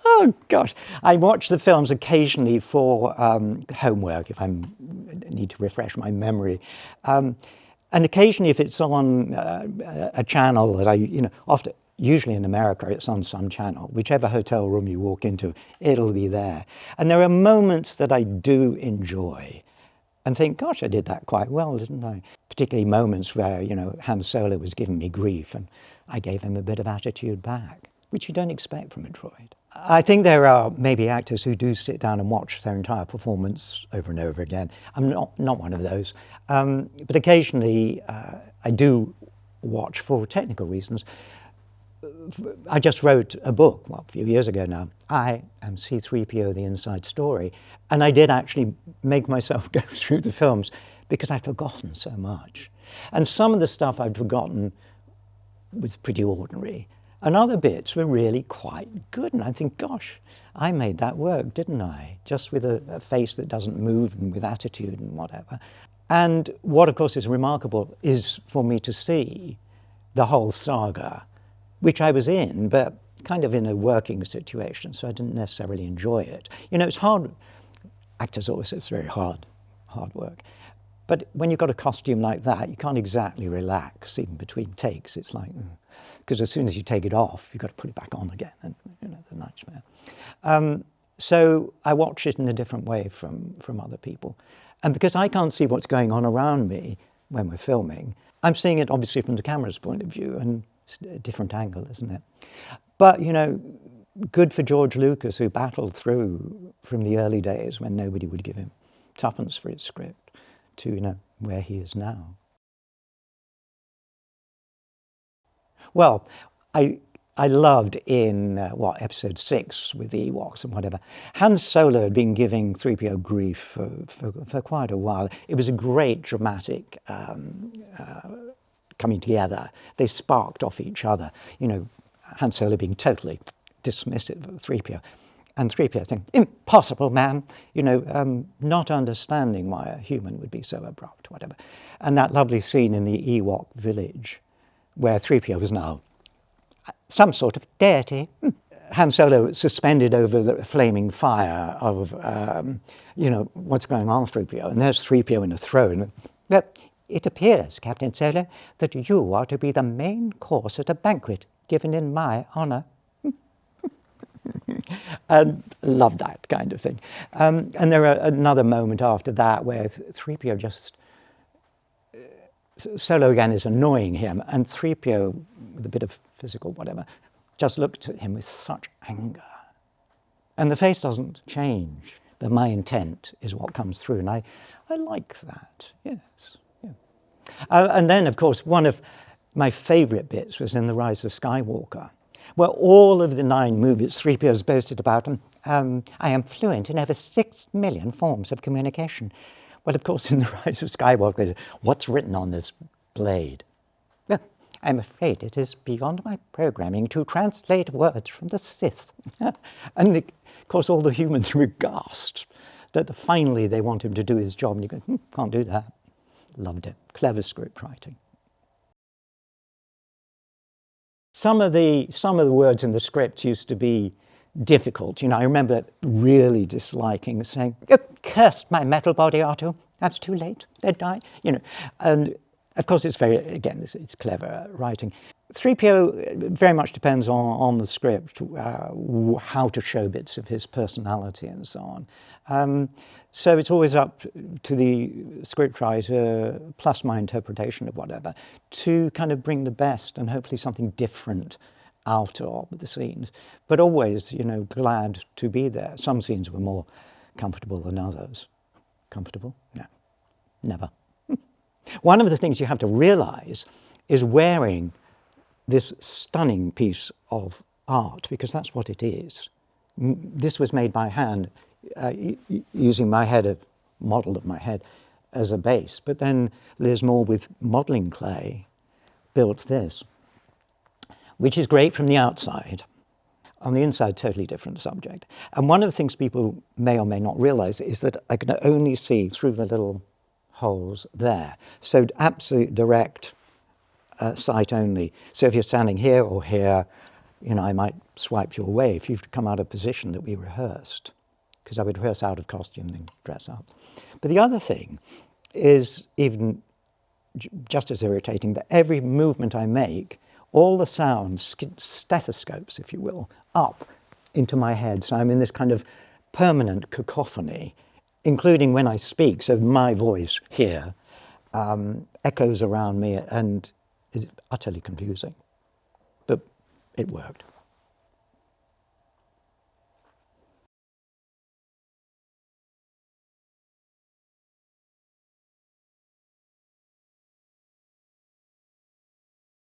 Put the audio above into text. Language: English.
Oh gosh, I watch the films occasionally for homework if I need to refresh my memory, and occasionally if it's on a channel that often, usually in America, it's on some channel. Whichever hotel room you walk into, it'll be there. And there are moments that I do enjoy, and think, "Gosh, I did that quite well, didn't I?" Particularly moments where Han Solo was giving me grief, and I gave him a bit of attitude back, which you don't expect from a droid. I think there are maybe actors who do sit down and watch their entire performance over and over again. I'm not one of those. But occasionally I do watch for technical reasons. I just wrote a book, a few years ago now. I am C-3PO, The Inside Story. And I did actually make myself go through the films because I'd forgotten so much. And some of the stuff I'd forgotten was pretty ordinary. And other bits were really quite good. And I think, gosh, I made that work, didn't I? Just with a face that doesn't move and with attitude and whatever. And what, of course, is remarkable is for me to see the whole saga, which I was in, but kind of in a working situation, so I didn't necessarily enjoy it. It's hard. Actors always say it's very hard work. But when you've got a costume like that, you can't exactly relax even between takes. It's like, because as soon as you take it off, you've got to put it back on again, and the nightmare. So I watch it in a different way from other people. And because I can't see what's going on around me when we're filming, I'm seeing it obviously from the camera's point of view, and it's a different angle, isn't it? But, good for George Lucas, who battled through from the early days when nobody would give him tuppence for his script, to where he is now. Well, I loved in episode 6 with the Ewoks and whatever. Han Solo had been giving 3PO grief for quite a while. It was a great dramatic coming together. They sparked off each other. Han Solo being totally dismissive of 3PO. And 3PO saying, "Impossible, man," not understanding why a human would be so abrupt, whatever. And that lovely scene in the Ewok village where 3PO was now some sort of deity. Han Solo suspended over the flaming fire of, what's going on, 3PO. And there's 3PO in a throne. But it appears, Captain Solo, that you are to be the main course at a banquet given in my honor. And love that kind of thing. And there are another moment after that where 3PO just... Solo again is annoying him, and 3PO, with a bit of physical whatever, just looked at him with such anger. And the face doesn't change, but my intent is what comes through, and I like that, yes. Yeah. And then, of course, one of my favourite bits was in The Rise of Skywalker, where all of the 9 movies 3PO has boasted about, I am fluent in over 6 million forms of communication. Well, of course, in The Rise of Skywalker, what's written on this blade? Well, I'm afraid it is beyond my programming to translate words from the Sith. And, of course, all the humans were aghast that finally they want him to do his job, and you go, can't do that. Loved it. Clever script writing. Some of the words in the script used to be difficult. I remember really disliking saying, "Oh, curse my metal body, R2. That's too late. They'd die." And of course it's it's clever writing. 3PO very much depends on the script, how to show bits of his personality and so on. So it's always up to the scriptwriter, plus my interpretation of whatever, to kind of bring the best and hopefully something different out of the scenes. But always, glad to be there. Some scenes were more comfortable than others. Comfortable? No, never. One of the things you have to realize is wearing this stunning piece of art, because that's what it is. This was made by hand, using my head, a model of my head, as a base. But then Liz Moore, with modelling clay, built this, which is great from the outside. On the inside, totally different subject. And one of the things people may or may not realise is that I can only see through the little holes there. So absolute direct sight only. So if you're standing here or here, I might swipe you away if you've come out of position that we rehearsed, because I would rehearse out of costume and then dress up. But the other thing is even just as irritating, that every movement I make, all the sounds, stethoscopes, if you will, up into my head. So I'm in this kind of permanent cacophony, including when I speak. So my voice here echoes around me and is utterly confusing. But it worked.